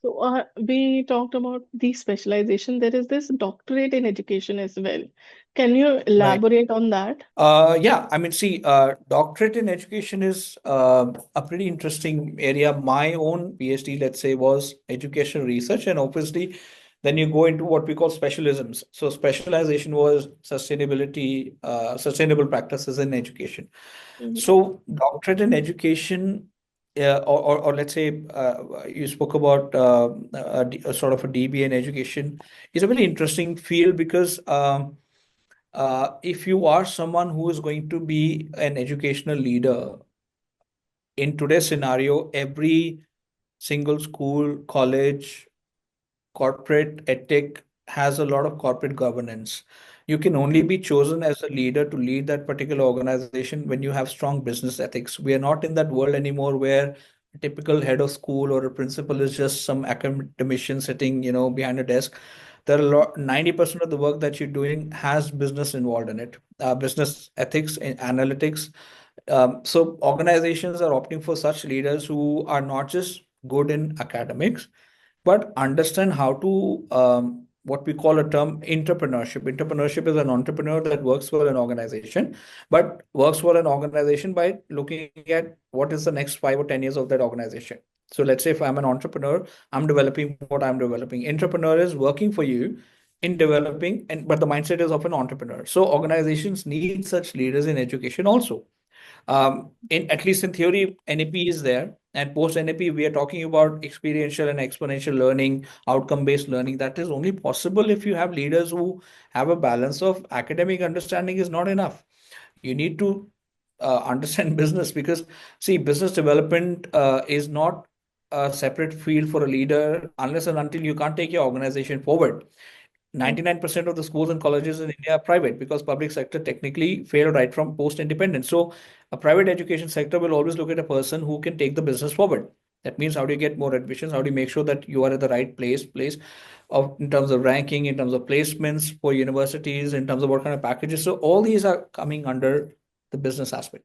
So we talked about the specialization. There is this doctorate in education as well. Can you Right. elaborate on that? Yeah, I mean, see, doctorate in education is a pretty interesting area. My own PhD, let's say, was education research, and obviously, then you go into what we call specialisms. So, specialization was sustainable practices in education. Mhm. So, doctorate in education, or let's say, you spoke about a sort of a DBA in education, is a very interesting field because. If you are someone who is going to be an educational leader in today's scenario, every single school, college, corporate ethic has a lot of corporate governance. You can only be chosen as a leader to lead that particular organization when you have strong business ethics. We are not in that world anymore where a typical head of school or a principal is just some academician sitting, behind a desk. There are 90% of the work that you're doing has business involved in it, business ethics and analytics. So organizations are opting for such leaders who are not just good in academics but understand how to what we call a term entrepreneurship. Entrepreneurship is an entrepreneur that works for an organization, but works for an organization by looking at what is the next 5 or 10 years of that organization. So let's say if I'm an entrepreneur, I'm developing what I'm developing. Entrepreneur is working for you in developing, and but the mindset is of an entrepreneur. So organizations need such leaders in education also. In at least in theory, NAP is there, and post NAP, we are talking about experiential and exponential learning, outcome-based learning. That is only possible if you have leaders who have a balance of academic understanding is not enough. You need to understand business because see, business development is not a separate field for a leader unless and until you can't take your organization forward. 99% of the schools and colleges in India are private because public sector technically failed right from post-independence. So a private education sector will always look at a person who can take the business forward. That means how do you get more admissions? How do you make sure that you are at the right place of in terms of ranking, in terms of placements for universities, in terms of what kind of packages. So all these are coming under the business aspect.